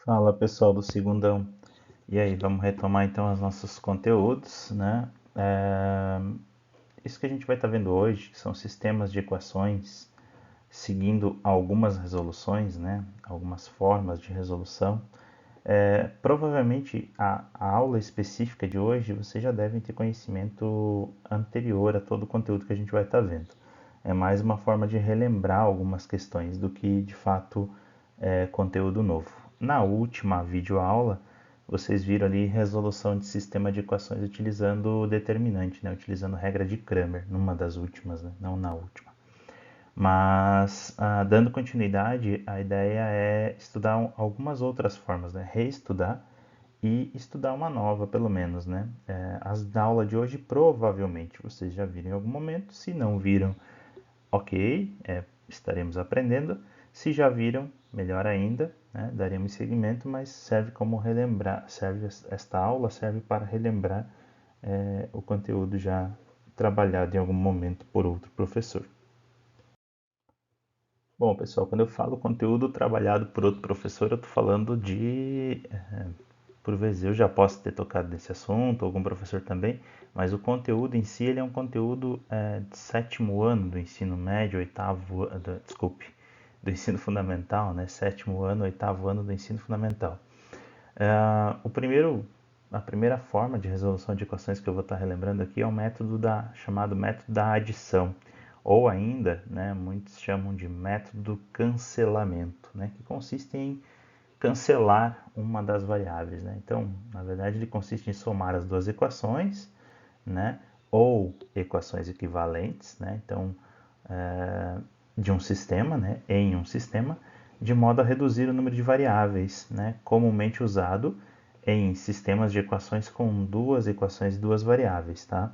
Fala pessoal do Segundão. E aí, vamos retomar então os nossos conteúdos, né? É, Isso que a gente vai estar vendo hoje são sistemas de equações seguindo algumas resoluções, né? Algumas formas de resolução. Provavelmente a aula específica de hoje vocês já devem ter conhecimento anterior a todo o conteúdo que a gente vai estar vendo. É mais uma forma de relembrar algumas questões do que de fato é conteúdo novo. Na última videoaula, vocês viram ali resolução de sistema de equações utilizando o determinante, né? Utilizando regra de Cramer, numa das últimas, né? Não na última. Mas, dando continuidade, a ideia é estudar algumas outras formas, né? Reestudar e estudar uma nova, pelo menos, né? As da aula de hoje provavelmente vocês já viram em algum momento. Se não viram, ok, estaremos aprendendo. Se já viram, melhor ainda, né? Daremos seguimento, mas serve como relembrar, esta aula serve para relembrar o conteúdo já trabalhado em algum momento por outro professor. Bom, pessoal, quando eu falo conteúdo trabalhado por outro professor, eu estou falando por vezes eu já posso ter tocado nesse assunto, algum professor também, mas o conteúdo em si ele é um conteúdo de sétimo ano do ensino médio, desculpe, do ensino fundamental, né? Sétimo ano, oitavo ano do ensino fundamental. A primeira forma de resolução de equações que eu vou estar relembrando aqui é o chamado método da adição, ou ainda, né, muitos chamam de método do cancelamento, né, que consiste em cancelar uma das variáveis, né? Então, na verdade, ele consiste em somar as duas equações, né, ou equações equivalentes, né? Então, de um sistema, né, em um sistema, de modo a reduzir o número de variáveis, né, comumente usado em sistemas de equações com duas equações e duas variáveis, tá?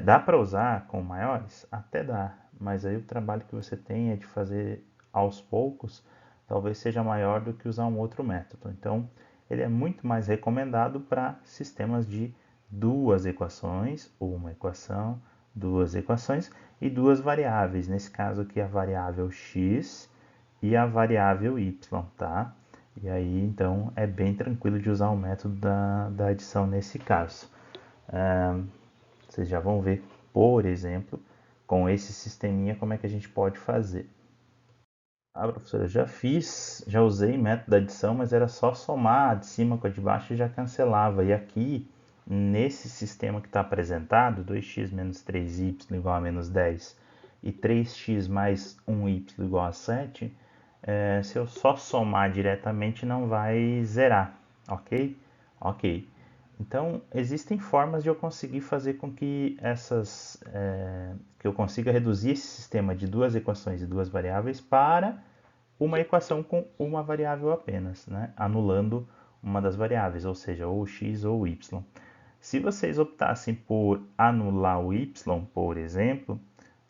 Dá para usar com maiores? Até dá, mas aí o trabalho que você tem é de fazer aos poucos, talvez seja maior do que usar um outro método. Então, ele é muito mais recomendado para sistemas de duas equações, ou uma equação, duas equações e duas variáveis. Nesse caso aqui, a variável x e a variável y, tá? E aí, então, é bem tranquilo de usar o método da adição nesse caso. Vocês já vão ver, por exemplo, com esse sisteminha, como é que a gente pode fazer. Professora, já usei método de adição, mas era só somar a de cima com a de baixo e já cancelava. E aqui, nesse sistema que está apresentado, 2x menos 3y igual a menos 10 e 3x mais 1y igual a 7, se eu só somar diretamente não vai zerar, ok? Ok. Então, existem formas de eu conseguir fazer com que que eu consiga reduzir esse sistema de duas equações e duas variáveis para uma equação com uma variável apenas, né? Anulando uma das variáveis, ou seja, ou x ou y. Se vocês optassem por anular o y, por exemplo,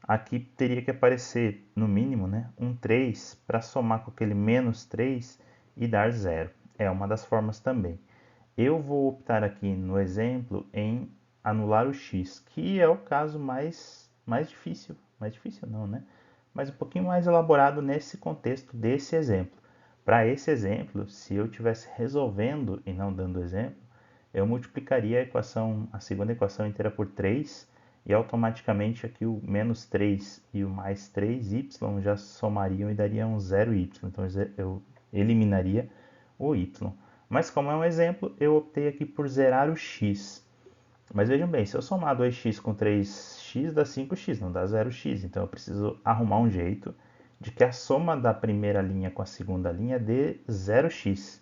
aqui teria que aparecer, no mínimo, né, um 3 para somar com aquele menos 3 e dar zero. É uma das formas também. Eu vou optar aqui no exemplo em anular o x, que é o caso mais difícil. Mais difícil não, né? Mas um pouquinho mais elaborado nesse contexto desse exemplo. Para esse exemplo, se eu estivesse resolvendo e não dando exemplo, eu multiplicaria a segunda equação inteira por 3 e automaticamente aqui o menos 3 e o mais 3y já somariam e dariam 0y. Então eu eliminaria o y. Mas como é um exemplo, eu optei aqui por zerar o x. Mas vejam bem, se eu somar 2x com 3x dá 5x, não dá 0x. Então eu preciso arrumar um jeito de que a soma da primeira linha com a segunda linha dê 0x.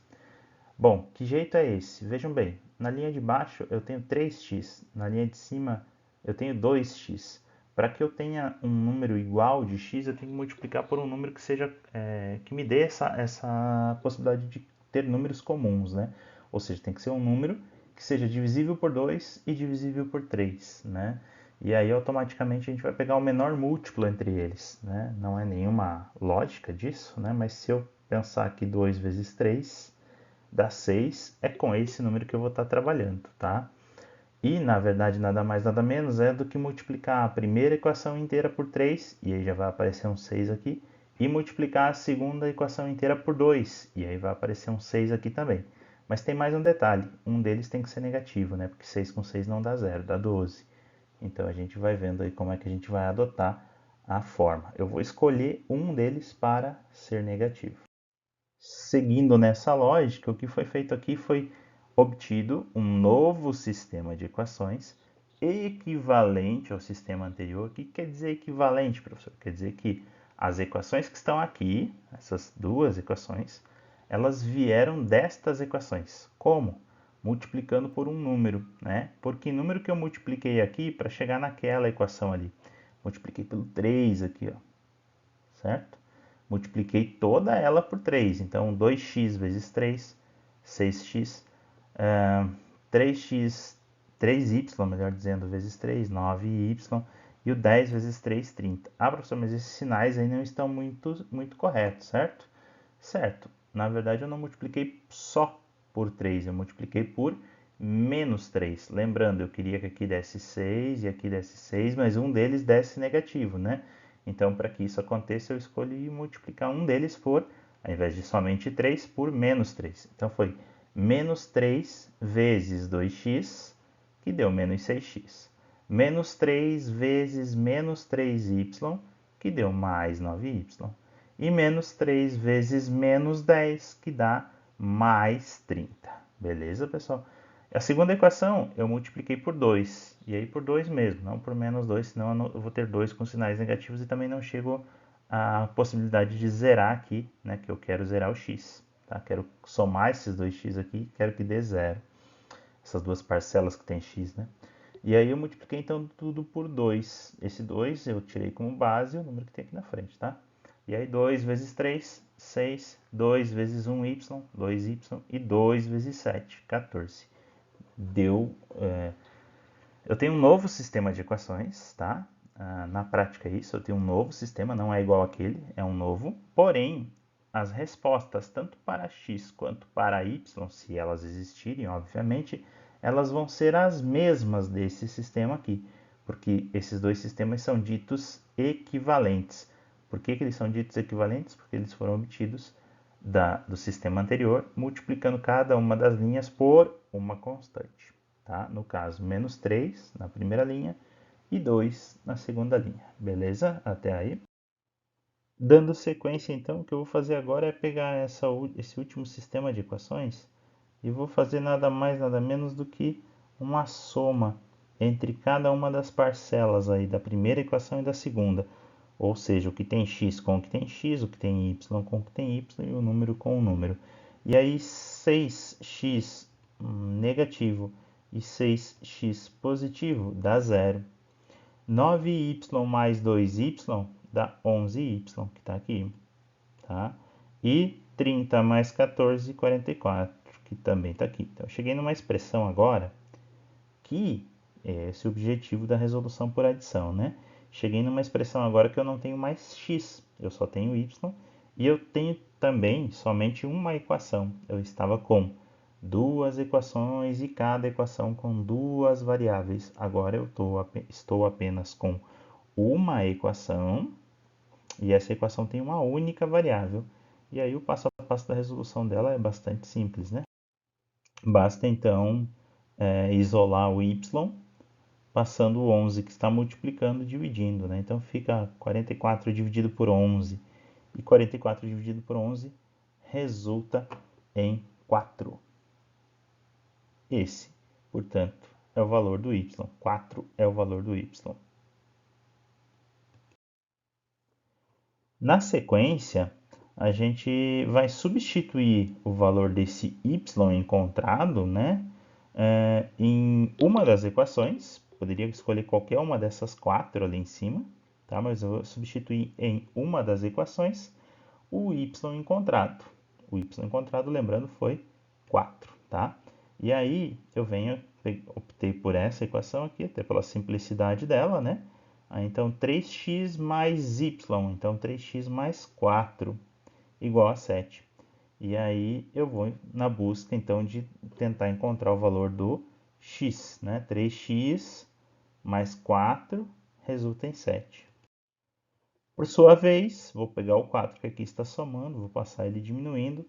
Bom, que jeito é esse? Vejam bem, na linha de baixo eu tenho 3x, na linha de cima eu tenho 2x. Para que eu tenha um número igual de x, eu tenho que multiplicar por um número que seja que me dê essa possibilidade de ter números comuns, né? Ou seja, tem que ser um número que seja divisível por 2 e divisível por 3, né? E aí automaticamente a gente vai pegar o menor múltiplo entre eles, né? Não é nenhuma lógica disso, né? Mas se eu pensar que 2 vezes 3 dá 6, é com esse número que eu vou estar trabalhando, tá? E, na verdade, nada mais nada menos é do que multiplicar a primeira equação inteira por 3, e aí já vai aparecer um 6 aqui, e multiplicar a segunda equação inteira por 2. E aí vai aparecer um 6 aqui também. Mas tem mais um detalhe, um deles tem que ser negativo, né? Porque 6 com 6 não dá 0, dá 12. Então a gente vai vendo aí como é que a gente vai adotar a forma. Eu vou escolher um deles para ser negativo. Seguindo nessa lógica, o que foi feito aqui foi obtido um novo sistema de equações equivalente ao sistema anterior. O que quer dizer equivalente, professor? Quer dizer que as equações que estão aqui, essas duas equações, elas vieram destas equações. Como? Multiplicando por um número, né? Por que número que eu multipliquei aqui para chegar naquela equação ali? Multipliquei pelo 3 aqui, ó, certo? Multipliquei toda ela por 3. Então, 2x vezes 3, 6x, 3x, 3y, melhor dizendo, vezes 3, 9y, e o 10 vezes 3, 30. Ah, professor, mas esses sinais aí não estão muito corretos, certo? Certo. Na verdade, eu não multipliquei só por 3, eu multipliquei por menos 3. Lembrando, eu queria que aqui desse 6 e aqui desse 6, mas um deles desse negativo, né? Então, para que isso aconteça, eu escolhi multiplicar um deles por, ao invés de somente 3, por menos 3. Então, foi menos 3 vezes 2x, que deu menos 6x. Menos 3 vezes menos 3y, que deu mais 9y. E menos 3 vezes menos 10, que dá mais 30. Beleza, pessoal? A segunda equação eu multipliquei por 2, e aí por 2 mesmo, não por menos 2, senão eu vou ter 2 com sinais negativos e também não chego à possibilidade de zerar aqui, né, que eu quero zerar o x. Tá? Quero somar esses dois x aqui, quero que dê zero. Essas duas parcelas que tem x, né? E aí eu multipliquei então tudo por 2. Esse 2 eu tirei como base o número que tem aqui na frente, tá? E aí 2 vezes 3, 6. 2 vezes 1y, 2y. E 2 vezes 7, 14. Deu... Eu tenho um novo sistema de equações, tá? Na prática é isso, eu tenho um novo sistema, não é igual àquele, é um novo. Porém, as respostas, tanto para x quanto para y, se elas existirem, obviamente, elas vão ser as mesmas desse sistema aqui, porque esses dois sistemas são ditos equivalentes. Por que eles são ditos equivalentes? Porque eles foram obtidos do sistema anterior, multiplicando cada uma das linhas por uma constante. Tá? No caso, menos 3 na primeira linha e 2 na segunda linha. Beleza? Até aí. Dando sequência, então, o que eu vou fazer agora é pegar esse último sistema de equações e vou fazer nada mais, nada menos do que uma soma entre cada uma das parcelas aí da primeira equação e da segunda. Ou seja, o que tem x com o que tem x, o que tem y com o que tem y e o número com o número. E aí 6x negativo e 6x positivo dá zero. 9y mais 2y dá 11y, que está aqui. Tá? E 30 mais 14, 44, que também está aqui. Então, eu cheguei numa expressão agora que é esse o objetivo da resolução por adição, né? Cheguei numa expressão agora que eu não tenho mais x, eu só tenho y, e eu tenho também somente uma equação. Eu estava com duas equações e cada equação com duas variáveis. Agora eu estou apenas com uma equação e essa equação tem uma única variável. E aí o passo a passo da resolução dela é bastante simples, né? Basta então isolar o y, passando o 11 que está multiplicando, dividindo, né? Então fica 44 dividido por 11. E 44 dividido por 11 resulta em 4. Esse, portanto, é o valor do y. 4 é o valor do y. Na sequência, a gente vai substituir o valor desse y encontrado, né, em uma das equações. Poderia escolher qualquer uma dessas 4 ali em cima, tá? Mas eu vou substituir em uma das equações o y encontrado. O y encontrado, lembrando, foi 4, tá? E aí eu optei por essa equação aqui, até pela simplicidade dela, né? Então 3x mais y, então 3x mais 4 igual a 7. E aí eu vou na busca então de tentar encontrar o valor do x, né? 3x mais 4 resulta em 7. Por sua vez, vou pegar o 4 que aqui está somando, vou passar ele diminuindo.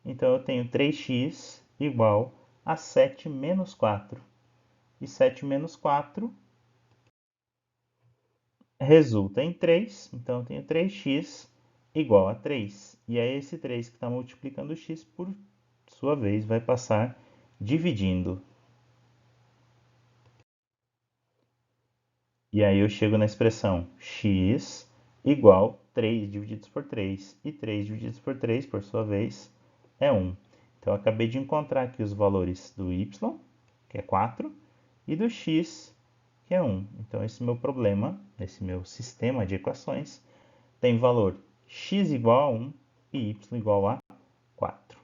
Então, eu tenho 3x igual a 7 menos 4. E 7 menos 4 resulta em 3. Então, eu tenho 3x igual a 3. E é esse 3 que está multiplicando o x, por sua vez, vai passar dividindo. E aí eu chego na expressão x igual 3 divididos por 3. E 3 divididos por 3, por sua vez, é 1. Então, eu acabei de encontrar aqui os valores do y, que é 4, e do x, que é 1. Então, esse meu problema, esse meu sistema de equações, tem valor x igual a 1 e y igual a 4.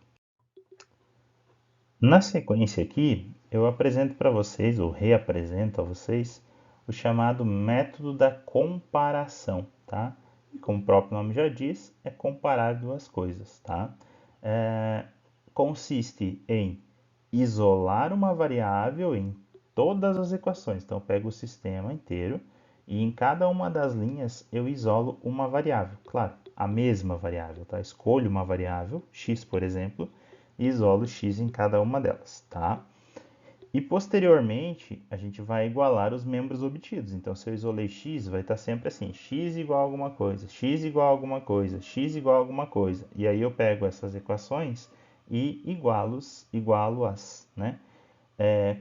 Na sequência aqui, eu apresento para vocês, ou reapresento a vocês, o chamado método da comparação, tá? E como o próprio nome já diz, é comparar duas coisas, tá? Consiste em isolar uma variável em todas as equações. Então, eu pego o sistema inteiro e em cada uma das linhas eu isolo uma variável. Claro, a mesma variável, tá? Escolho uma variável, x, por exemplo, e isolo x em cada uma delas, tá? E posteriormente, a gente vai igualar os membros obtidos. Então, se eu isolei x, vai estar sempre assim, x igual a alguma coisa, x igual a alguma coisa, x igual a alguma coisa. E aí eu pego essas equações e igualo-as, né?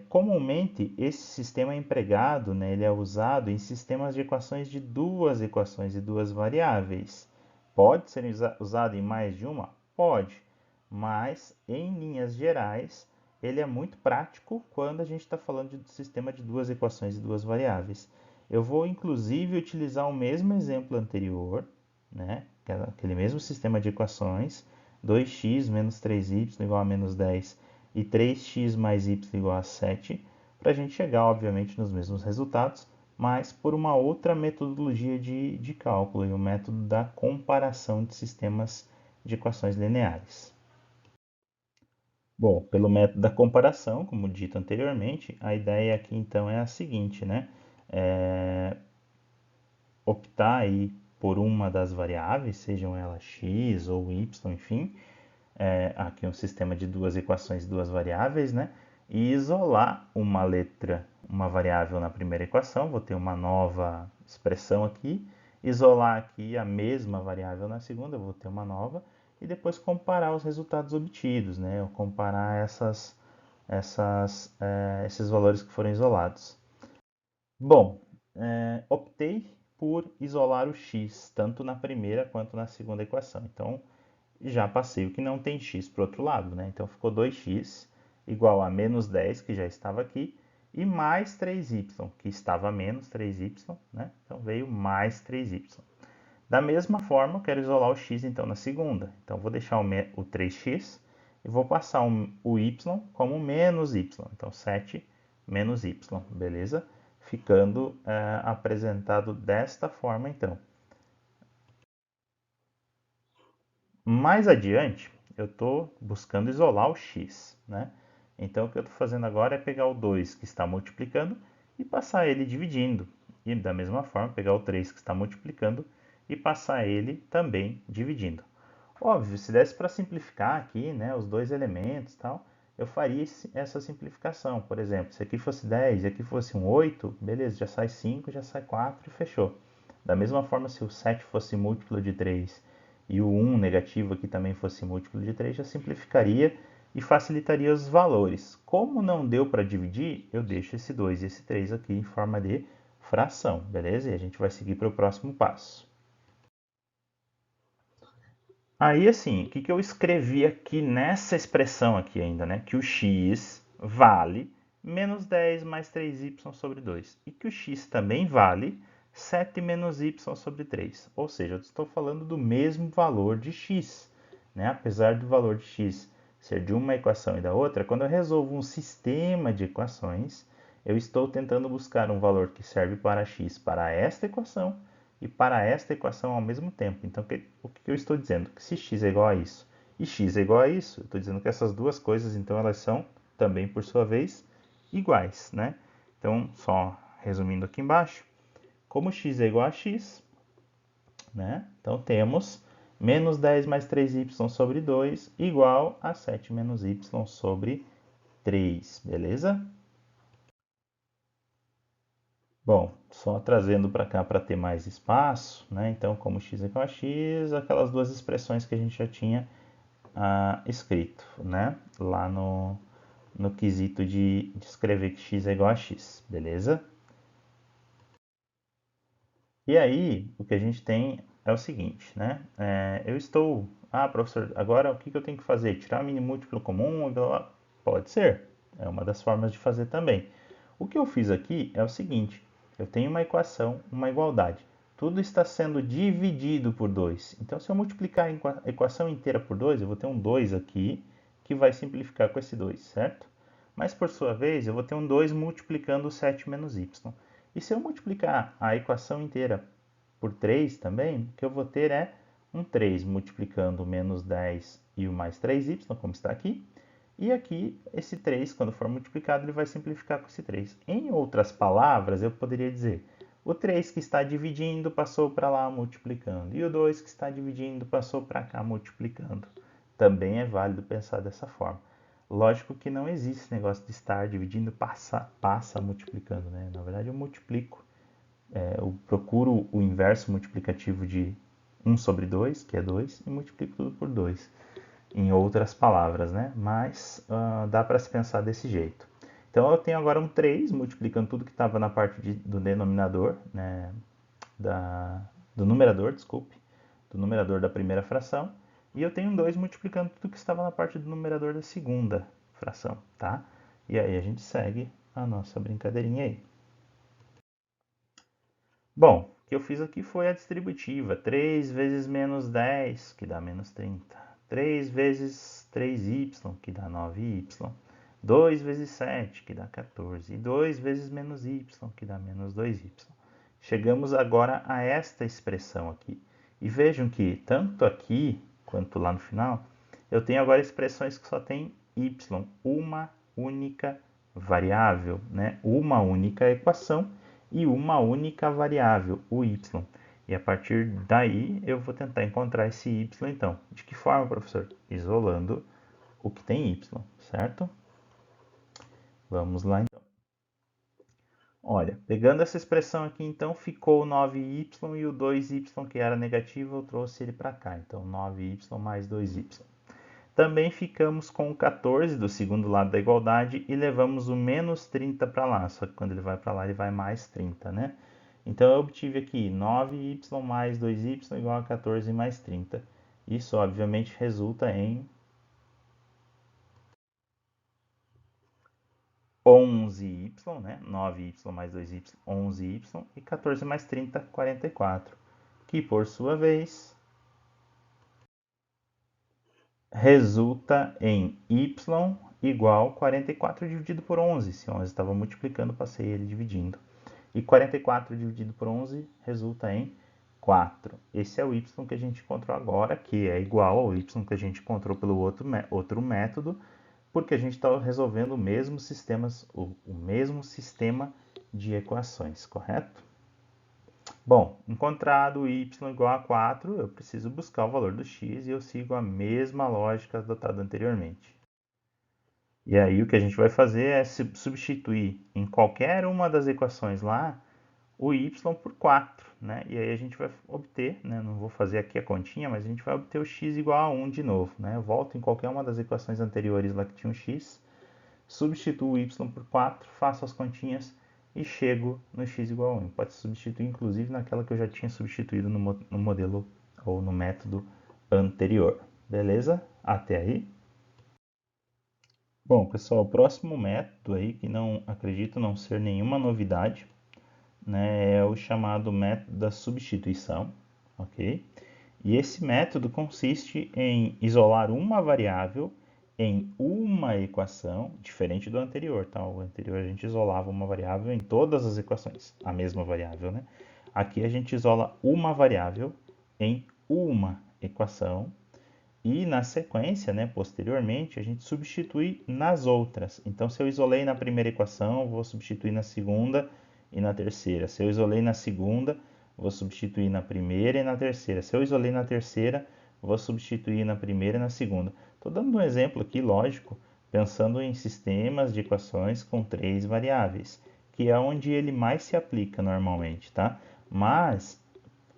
Comumente, esse sistema é empregado, né, ele é usado em sistemas de equações de duas equações e duas variáveis. Pode ser usado em mais de uma? Pode, mas em linhas gerais, ele é muito prático quando a gente está falando de sistema de duas equações e duas variáveis. Eu vou inclusive utilizar o mesmo exemplo anterior, né, aquele mesmo sistema de equações, 2x menos 3y igual a menos 10 e 3x mais y igual a 7, para a gente chegar, obviamente, nos mesmos resultados, mas por uma outra metodologia de cálculo, e o método da comparação de sistemas de equações lineares. Bom, pelo método da comparação, como dito anteriormente, a ideia aqui então é a seguinte, né? Optar aí por uma das variáveis, sejam elas x ou y, enfim, aqui um sistema de duas equações e duas variáveis, né? E isolar uma letra, uma variável na primeira equação, vou ter uma nova expressão aqui, isolar aqui a mesma variável na segunda, vou ter uma nova, e depois comparar os resultados obtidos, né? Ou comparar esses valores que foram isolados. Bom, optei por isolar o x, tanto na primeira quanto na segunda equação. Então, já passei o que não tem x para o outro lado, né? Então ficou 2x igual a menos 10, que já estava aqui, e mais 3y, que estava a menos 3y, né? Então veio mais 3y. Da mesma forma, eu quero isolar o x então na segunda. Então vou deixar o 3x e vou passar o y como menos y. Então 7 menos y, beleza? Ficando apresentado desta forma então. Mais adiante, eu estou buscando isolar o x, né? Então, o que eu estou fazendo agora é pegar o 2 que está multiplicando e passar ele dividindo. E da mesma forma, pegar o 3 que está multiplicando e passar ele também dividindo. Óbvio, se desse para simplificar aqui, né, os dois elementos e tal, eu faria essa simplificação. Por exemplo, se aqui fosse 10 e aqui fosse um 8, beleza, já sai 5, já sai 4 e fechou. Da mesma forma, se o 7 fosse múltiplo de 3 e o 1 negativo aqui também fosse múltiplo de 3, já simplificaria e facilitaria os valores. Como não deu para dividir, eu deixo esse 2 e esse 3 aqui em forma de fração, beleza? E a gente vai seguir para o próximo passo. Aí, assim, o que eu escrevi aqui nessa expressão aqui ainda, né? Que o x vale menos 10 mais 3y sobre 2. E que o x também vale 7 menos y sobre 3. Ou seja, eu estou falando do mesmo valor de x, né? Apesar do valor de x ser de uma equação e da outra, quando eu resolvo um sistema de equações, eu estou tentando buscar um valor que serve para x para esta equação e para esta equação ao mesmo tempo. Então, o que eu estou dizendo? Que se x é igual a isso e x é igual a isso, eu estou dizendo que essas duas coisas, então, elas são também, por sua vez, iguais, né? Então, só resumindo aqui embaixo, como x é igual a x, né? Então temos menos 10 mais 3y sobre 2 igual a 7 menos y sobre 3, beleza? Bom, só trazendo para cá para ter mais espaço, né? Então, como x é igual a x, aquelas duas expressões que a gente já tinha escrito, né? Lá no quesito de escrever que x é igual a x, beleza? E aí, o que a gente tem é o seguinte, né? Eu estou... Ah, professor, agora o que eu tenho que fazer? Tirar o mínimo múltiplo comum e blá, blá. Pode ser. É uma das formas de fazer também. O que eu fiz aqui é o seguinte. Eu tenho uma equação, uma igualdade. Tudo está sendo dividido por 2. Então, se eu multiplicar a equação inteira por 2, eu vou ter um 2 aqui, que vai simplificar com esse 2, certo? Mas, por sua vez, eu vou ter um 2 multiplicando o 7 menos y. E se eu multiplicar a equação inteira por 3 também, o que eu vou ter é um 3 multiplicando o menos 10 e o mais 3y, como está aqui. E aqui, esse 3, quando for multiplicado, ele vai simplificar com esse 3. Em outras palavras, eu poderia dizer, o 3 que está dividindo passou para lá multiplicando, e o 2 que está dividindo passou para cá multiplicando. Também é válido pensar dessa forma. Lógico que não existe esse negócio de estar dividindo, passa multiplicando, né? Na verdade, eu multiplico. Eu procuro o inverso multiplicativo de 1 sobre 2, que é 2, e multiplico tudo por 2. Em outras palavras, né? Mas dá para se pensar desse jeito. Então, eu tenho agora um 3, multiplicando tudo que estava na parte do denominador, né? Do numerador, desculpe, do numerador da primeira fração, e eu tenho um 2 multiplicando tudo que estava na parte do numerador da segunda fração, tá? E aí a gente segue a nossa brincadeirinha aí. Bom, o que eu fiz aqui foi a distributiva, 3 vezes menos 10, que dá menos 30. 3 vezes 3y, que dá 9y. 2 vezes 7, que dá 14. E 2 vezes menos y, que dá menos 2y. Chegamos agora a esta expressão aqui. E vejam que, tanto aqui quanto lá no final, eu tenho agora expressões que só tem y, uma única variável, né? Uma única equação e uma única variável, o y. E a partir daí eu vou tentar encontrar esse y então. De que forma, professor? Isolando o que tem y, certo? Vamos lá então. Olha, pegando essa expressão aqui, então, ficou o 9y e o 2y que era negativo, eu trouxe ele para cá. Então, 9y mais 2y. Também ficamos com o 14 do segundo lado da igualdade e levamos o menos 30 para lá. Só que quando ele vai para lá, ele vai mais 30, né? Então, eu obtive aqui 9y mais 2y igual a 14 mais 30. Isso, obviamente, resulta em 11y, né? 9y mais 2y, 11y, e 14 mais 30, 44, que por sua vez resulta em y igual 44 dividido por 11. Se 11 estava multiplicando, passei ele dividindo. E 44 dividido por 11 resulta em 4. Esse é o y que a gente encontrou agora, que é igual ao y que a gente encontrou pelo outro método, porque a gente está resolvendo o mesmo sistema de equações, correto? Bom, encontrado y igual a 4, eu preciso buscar o valor do x e eu sigo a mesma lógica adotada anteriormente. E aí o que a gente vai fazer é substituir em qualquer uma das equações lá o y por 4, né? E aí a gente vai obter, né? Não vou fazer aqui a continha, mas a gente vai obter o x igual a 1 de novo, né? Eu volto em qualquer uma das equações anteriores lá que tinha um x, substituo o y por 4, faço as continhas e chego no x igual a 1. Pode substituir inclusive naquela que eu já tinha substituído no modelo ou no método anterior. Beleza? Até aí? Bom, pessoal, o próximo método aí, que não acredito não ser nenhuma novidade, né, é o chamado método da substituição, ok? E esse método consiste em isolar uma variável em uma equação, diferente do anterior, tá? O anterior a gente isolava uma variável em todas as equações, a mesma variável, né? Aqui a gente isola uma variável em uma equação e na sequência, né, posteriormente, a gente substitui nas outras. Então, se eu isolei na primeira equação, vou substituir na segunda e na terceira. Se eu isolei na segunda, eu vou substituir na primeira e na terceira. Se eu isolei na terceira, eu vou substituir na primeira e na segunda. Estou dando um exemplo aqui, lógico, pensando em sistemas de equações com três variáveis, que é onde ele mais se aplica normalmente, tá? Mas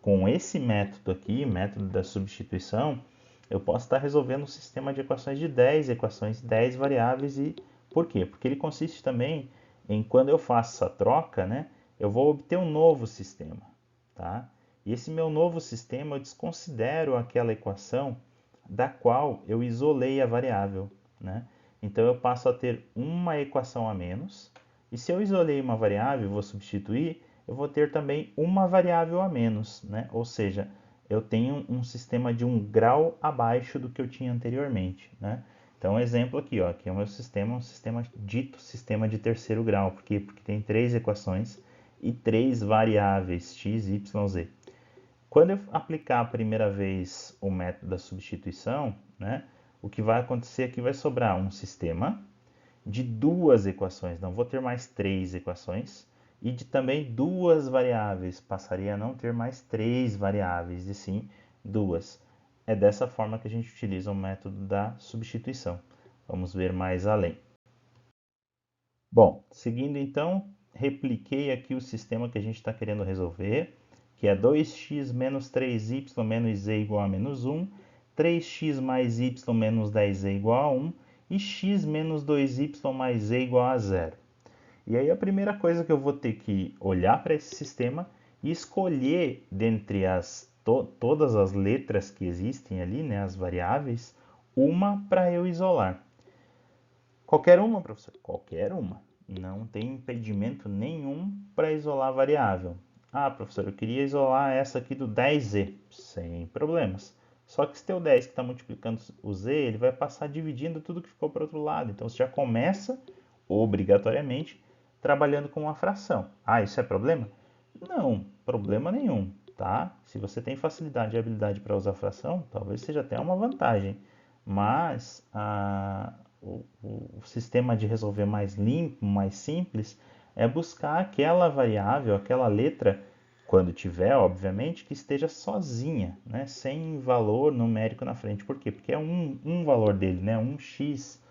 com esse método aqui, método da substituição, eu posso estar resolvendo um sistema de equações de 10 equações, 10 variáveis. E por quê? Porque ele consiste também em, quando eu faço essa troca, né, eu vou obter um novo sistema, tá? E esse meu novo sistema eu desconsidero aquela equação da qual eu isolei a variável, né? Então eu passo a ter uma equação a menos, e se eu isolei uma variável e vou substituir, eu vou ter também uma variável a menos, né? Ou seja, eu tenho um sistema de um grau abaixo do que eu tinha anteriormente, né? Então, um exemplo aqui, ó, aqui é o meu sistema, um sistema dito sistema de terceiro grau, porque tem três equações e três variáveis, x, y, z. Quando eu aplicar a primeira vez o método da substituição, né, o que vai acontecer aqui vai sobrar um sistema de duas equações, não vou ter mais três equações, e de também duas variáveis, passaria a não ter mais três variáveis, e sim duas. É dessa forma que a gente utiliza o método da substituição. Vamos ver mais além. Bom, seguindo então, repliquei aqui o sistema que a gente está querendo resolver, que é 2x menos 3y menos z igual a menos 1, 3x mais y menos 10z igual a 1 e x menos 2y mais z igual a 0. E aí a primeira coisa que eu vou ter que olhar para esse sistema e escolher dentre todas as letras que existem ali, né, as variáveis, uma para eu isolar. Qualquer uma, professor? Qualquer uma. Não tem impedimento nenhum para isolar a variável. Ah, professor, eu queria isolar essa aqui do 10z. Sem problemas. Só que se tem o 10 que está multiplicando o z, ele vai passar dividindo tudo que ficou para o outro lado. Então você já começa, obrigatoriamente, trabalhando com uma fração. Ah, isso é problema? Não, problema nenhum, tá? Se você tem facilidade e habilidade para usar fração, talvez seja até uma vantagem. Mas o sistema de resolver mais limpo, mais simples, é buscar aquela variável, aquela letra, quando tiver, obviamente, que esteja sozinha, né? Sem valor numérico na frente. Por quê? Porque é um valor dele, né? Um x,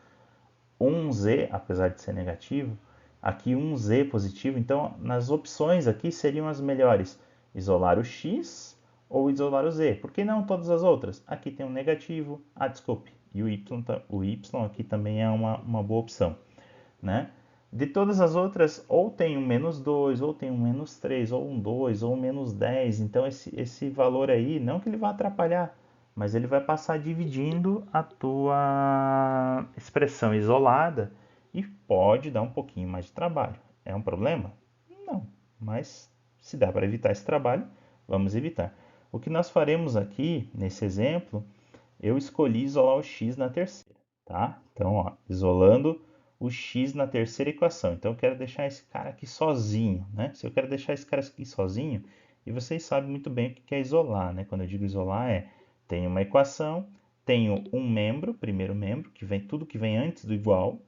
um z, apesar de ser negativo, aqui um z positivo. Então, nas opções aqui seriam as melhores: isolar o x ou isolar o z. Por que não todas as outras? Aqui tem um negativo, desculpe, e o y aqui também é uma boa opção, né? De todas as outras, ou tem um menos 2, ou tem um menos 3, ou um 2, ou um menos 10. Então, esse valor aí, não que ele vá atrapalhar, mas ele vai passar dividindo a tua expressão isolada e pode dar um pouquinho mais de trabalho. É um problema? Não, mas se dá para evitar esse trabalho, vamos evitar. O que nós faremos aqui, nesse exemplo, eu escolhi isolar o x na terceira, tá? Então, ó, isolando o x na terceira equação. Então, eu quero deixar esse cara aqui sozinho, né? Se eu quero deixar esse cara aqui sozinho, e vocês sabem muito bem o que é isolar, né? Quando eu digo isolar, tenho uma equação, tenho um membro, primeiro membro, que vem tudo que vem antes do igual,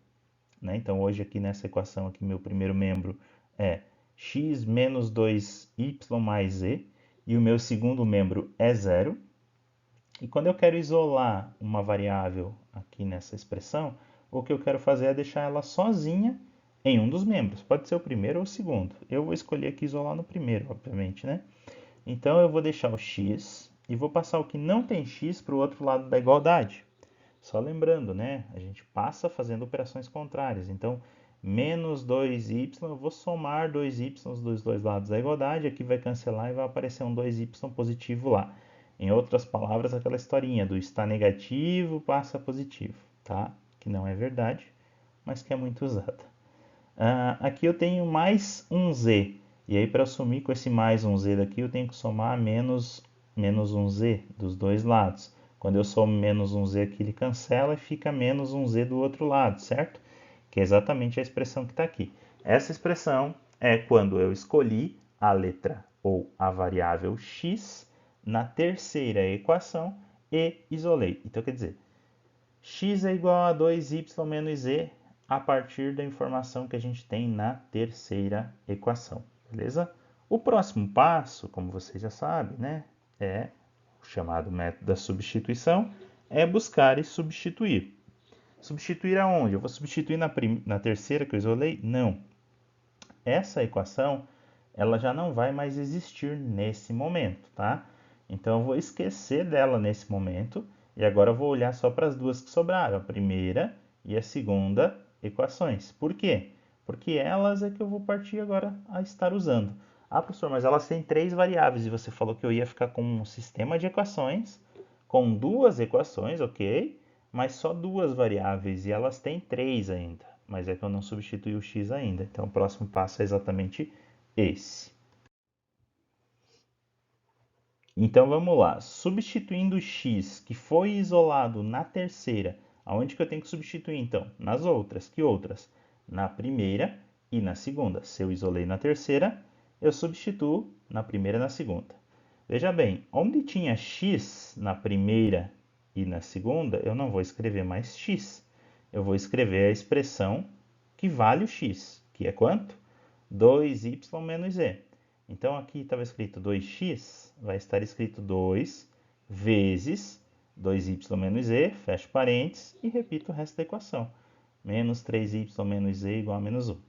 né? Então, hoje aqui nessa equação, aqui, meu primeiro membro é x menos 2y mais z, e o meu segundo membro é zero. E quando eu quero isolar uma variável aqui nessa expressão, o que eu quero fazer é deixar ela sozinha em um dos membros. Pode ser o primeiro ou o segundo. Eu vou escolher aqui isolar no primeiro, obviamente, né? Então eu vou deixar o x e vou passar o que não tem x para o outro lado da igualdade. Só lembrando, né? A gente passa fazendo operações contrárias. Então, menos 2y, eu vou somar 2y dos dois lados da igualdade. Aqui vai cancelar e vai aparecer um 2y positivo lá. Em outras palavras, aquela historinha do está negativo passa positivo, tá? Que não é verdade, mas que é muito usada. Aqui eu tenho mais um z. E aí, para assumir com esse mais um z daqui, eu tenho que somar menos um z dos dois lados. Quando eu somo menos um z aqui, ele cancela e fica menos um z do outro lado, certo? Que é exatamente a expressão que está aqui. Essa expressão é quando eu escolhi a letra ou a variável x na terceira equação e isolei. Então, quer dizer, x é igual a 2y menos z a partir da informação que a gente tem na terceira equação, beleza? O próximo passo, como vocês já sabem, né, é o chamado método da substituição, é buscar e substituir. Substituir aonde? Eu vou substituir na terceira que eu isolei? Não. Essa equação, ela já não vai mais existir nesse momento, tá? Então eu vou esquecer dela nesse momento e agora eu vou olhar só para as duas que sobraram, a primeira e a segunda equações. Por quê? Porque elas é que eu vou partir agora a estar usando. Ah, professor, mas elas têm três variáveis e você falou que eu ia ficar com um sistema de equações com duas equações, ok? Mas só duas variáveis e elas têm três ainda. Mas é que eu não substituí o x ainda. Então o próximo passo é exatamente esse. Então vamos lá. Substituindo o x que foi isolado na terceira, aonde que eu tenho que substituir então? Nas outras. Que outras? Na primeira e na segunda. Se eu isolei na terceira, eu substituo na primeira e na segunda. Veja bem, onde tinha x na primeira e na segunda, eu não vou escrever mais x. Eu vou escrever a expressão que vale o x, que é quanto? 2y menos z. Então aqui estava escrito 2x, vai estar escrito 2 vezes 2y menos z, fecho parênteses e repito o resto da equação. Menos 3y menos z igual a menos 1.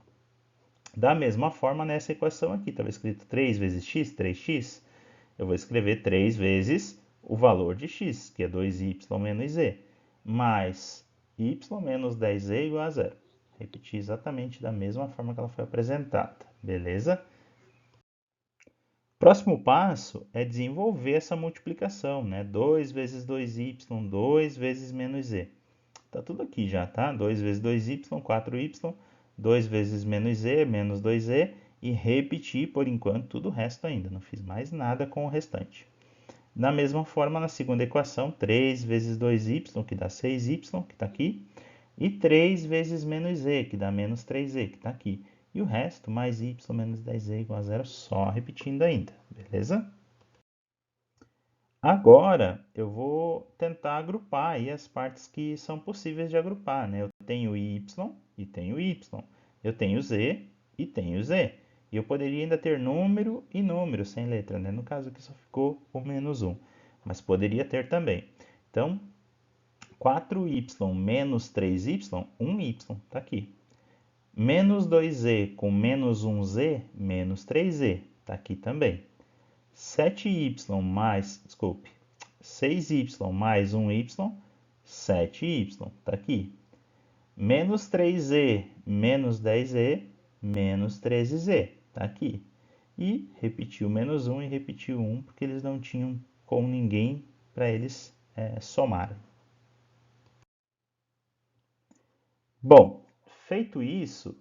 Da mesma forma, nessa equação aqui, estava escrito 3 vezes x, 3x. Eu vou escrever 3 vezes o valor de x, que é 2y menos z, mais y menos 10z igual a zero. Repetir exatamente da mesma forma que ela foi apresentada, beleza? Próximo passo é desenvolver essa multiplicação, né? 2 vezes 2y, 2 vezes menos z. Tá tudo aqui já, tá? 2 vezes 2y, 4y, 2 vezes menos z, menos 2z, e repetir por enquanto tudo o resto ainda. Não fiz mais nada com o restante. Da mesma forma, na segunda equação, 3 vezes 2y, que dá 6y, que está aqui, e 3 vezes menos z, que dá menos 3z, que está aqui. E o resto, mais y menos 10z igual a zero, só repetindo ainda, beleza? Agora, eu vou tentar agrupar aí as partes que são possíveis de agrupar, né? Eu tenho y e tenho y. Eu tenho z e tenho z. E eu poderia ainda ter número e número sem letra, né? No caso aqui só ficou o menos 1, mas poderia ter também. Então, 4y menos 3y, 1y, está aqui. Menos 2z com menos 1z, menos 3z, está aqui também. 7y mais, desculpe, 6y mais 1y, 7y, está aqui. Menos 3z menos 10z, menos 13z, está aqui. E repetiu menos 1 e repetiu 1, porque eles não tinham com ninguém para eles somarem. Bom, feito isso,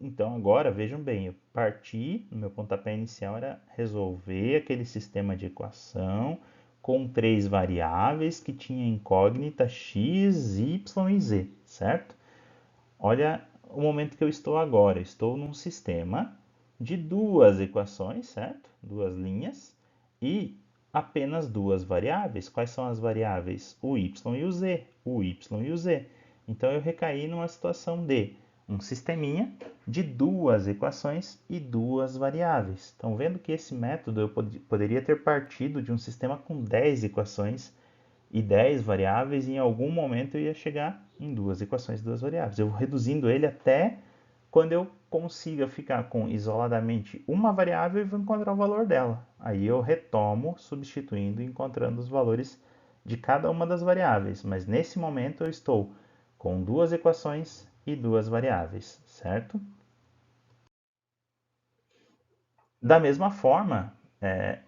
então agora, vejam bem, eu parti, no meu pontapé inicial era resolver aquele sistema de equação com três variáveis que tinha incógnita x, y e z, certo? Olha o momento que eu estou agora, estou num sistema de duas equações, certo? Duas linhas e apenas duas variáveis. Quais são as variáveis? O y e o z, o y e o z. Então eu recaí numa situação de um sisteminha de duas equações e duas variáveis. Estão vendo que esse método eu poderia ter partido de um sistema com 10 equações e 10 variáveis, e em algum momento eu ia chegar em duas equações e duas variáveis. Eu vou reduzindo ele até quando eu consiga ficar com isoladamente uma variável e vou encontrar o valor dela. Aí eu retomo substituindo e encontrando os valores de cada uma das variáveis. Mas nesse momento eu estou com duas equações e duas variáveis, certo? Da mesma forma,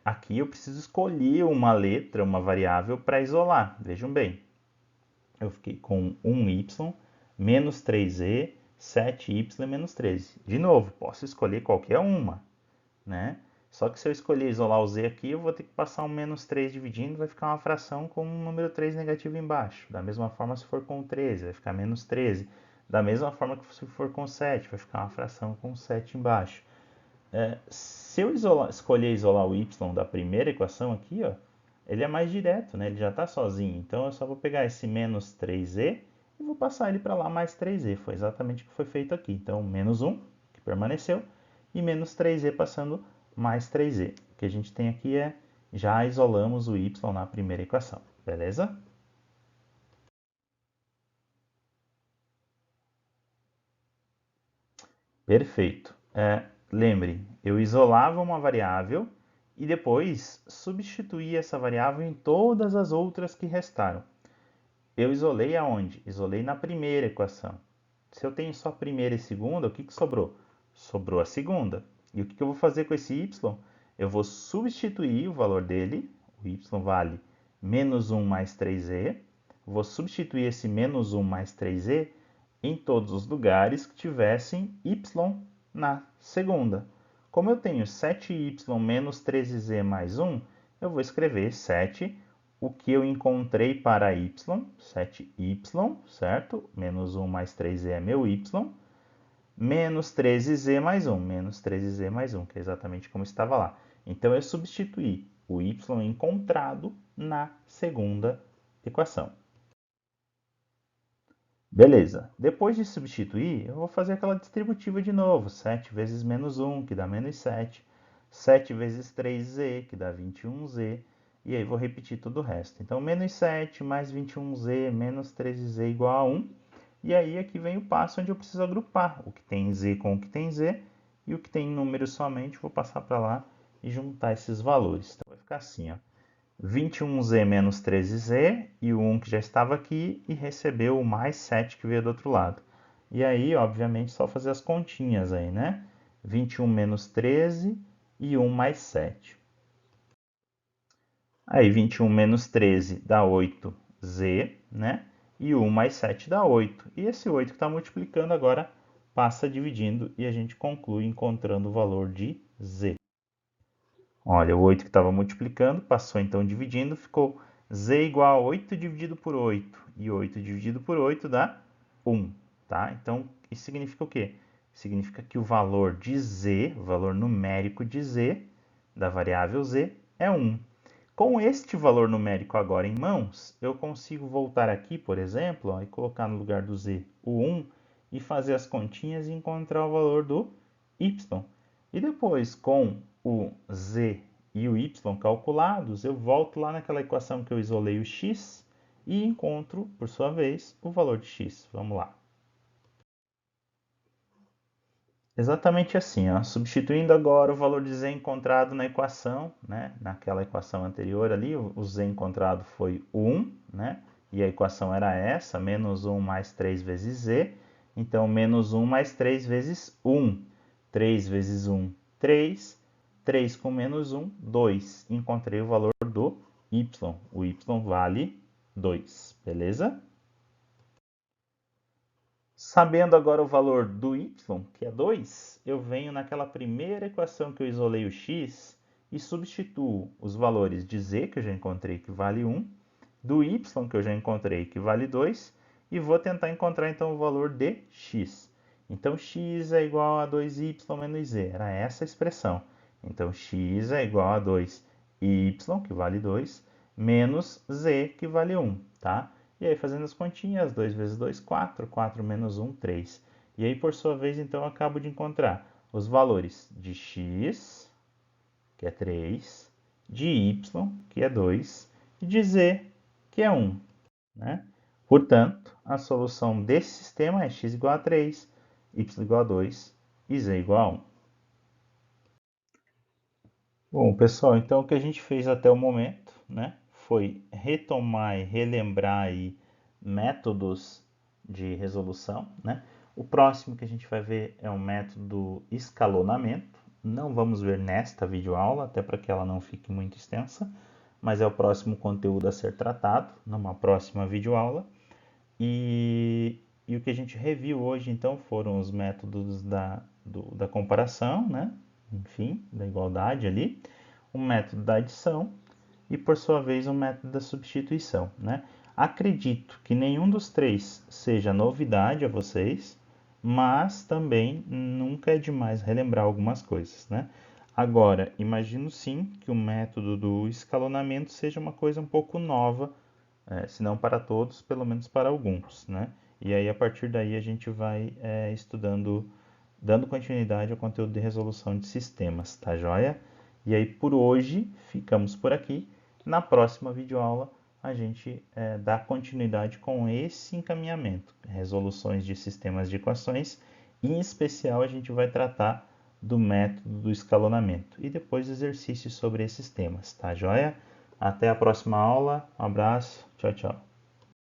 aqui eu preciso escolher uma letra, uma variável para isolar. Vejam bem, eu fiquei com 1y menos 3z, 7y menos 13. De novo, posso escolher qualquer uma, né? Só que se eu escolher isolar o z aqui, eu vou ter que passar um menos 3 dividindo, vai ficar uma fração com um número 3 negativo embaixo. Da mesma forma, se for com 13, vai ficar menos 13. Da mesma forma que se for com 7, vai ficar uma fração com 7 embaixo. Se eu escolher isolar o y da primeira equação aqui, ó, ele é mais direto, né? Ele já está sozinho. Então eu só vou pegar esse menos 3z e vou passar ele para lá mais 3z. Foi exatamente o que foi feito aqui. Então menos 1, que permaneceu, e menos 3z passando mais 3z. O que a gente tem aqui é, já isolamos o y na primeira equação, beleza? Perfeito. Lembre, eu isolava uma variável e depois substituía essa variável em todas as outras que restaram. Eu isolei aonde? Isolei na primeira equação. Se eu tenho só a primeira e segunda, o que sobrou? Sobrou a segunda. E o que eu vou fazer com esse y? Eu vou substituir o valor dele, o y vale menos 1 mais 3e, vou substituir esse menos 1 mais 3e em todos os lugares que tivessem y na segunda. Como eu tenho 7y menos 13z mais 1, eu vou escrever 7, o que eu encontrei para y, 7y, certo? Menos 1 mais 3z é meu y, menos 13z mais 1, menos 13z mais 1, que é exatamente como estava lá. Então, eu substituí o y encontrado na segunda equação. Beleza. Depois de substituir, eu vou fazer aquela distributiva de novo. 7 vezes menos 1, que dá menos 7. 7 vezes 3z, que dá 21z. E aí vou repetir todo o resto. Então, menos 7 mais 21z menos 13z igual a 1. E aí aqui vem o passo onde eu preciso agrupar o que tem z com o que tem z. E o que tem número somente, vou passar para lá e juntar esses valores. Então, vai ficar assim, ó. 21z menos 13z e o 1 que já estava aqui e recebeu o mais 7 que veio do outro lado. E aí, obviamente, só fazer as continhas aí, né? 21 menos 13 e 1 mais 7. Aí 21 menos 13 dá 8z, né? E 1 mais 7 dá 8. E esse 8 que está multiplicando agora passa dividindo e a gente conclui encontrando o valor de z. Olha, o 8 que estava multiplicando, passou então dividindo, ficou z igual a 8 dividido por 8. E 8 dividido por 8 dá 1, tá? Então, isso significa o quê? Significa que o valor de z, o valor numérico de z, da variável z, é 1. Com este valor numérico agora em mãos, eu consigo voltar aqui, por exemplo, ó, e colocar no lugar do z o 1 e fazer as continhas e encontrar o valor do y. E depois, com o z e o y calculados, eu volto lá naquela equação que eu isolei o x e encontro, por sua vez, o valor de x. Vamos lá. Exatamente assim, ó. Substituindo agora o valor de z encontrado na equação, né? Naquela equação anterior ali, o z encontrado foi 1, né? E a equação era essa, menos 1 mais 3 vezes z. Então, menos 1 mais 3 vezes 1. 3 vezes 1, 3. 3 com menos 1, 2. Encontrei o valor do y. O y vale 2, beleza? Sabendo agora o valor do y, que é 2, eu venho naquela primeira equação que eu isolei o x e substituo os valores de z, que eu já encontrei que vale 1, do y, que eu já encontrei que vale 2, e vou tentar encontrar então o valor de x. Então, x é igual a 2y menos z, era essa a expressão. Então, x é igual a 2y, que vale 2, menos z, que vale 1, tá? E aí, fazendo as continhas, 2 vezes 2, 4, 4 menos 1, 3. E aí, por sua vez, então, eu acabo de encontrar os valores de x, que é 3, de y, que é 2, e de z, que é 1. Né? Portanto, a solução desse sistema é x igual a 3, y igual a 2 e z igual a 1. Bom, pessoal, então o que a gente fez até o momento, né, foi retomar e relembrar aí métodos de resolução, né? O próximo que a gente vai ver é o método escalonamento. Não vamos ver nesta videoaula, até para que ela não fique muito extensa, mas é o próximo conteúdo a ser tratado numa próxima videoaula. E o que a gente reviu hoje, então, foram os métodos da comparação, né? Enfim, da igualdade ali, o método da adição e, por sua vez, o método da substituição, né? Acredito que nenhum dos três seja novidade a vocês, mas também nunca é demais relembrar algumas coisas, né? Agora, imagino sim que o método do escalonamento seja uma coisa um pouco nova, se não para todos, pelo menos para alguns, né? E aí, a partir daí, a gente vai estudando dando continuidade ao conteúdo de resolução de sistemas, tá joia? E aí por hoje ficamos por aqui. Na próxima videoaula a gente dá continuidade com esse encaminhamento, resoluções de sistemas de equações, e em especial a gente vai tratar do método do escalonamento e depois exercícios sobre esses temas, tá joia? Até a próxima aula, um abraço, tchau, tchau.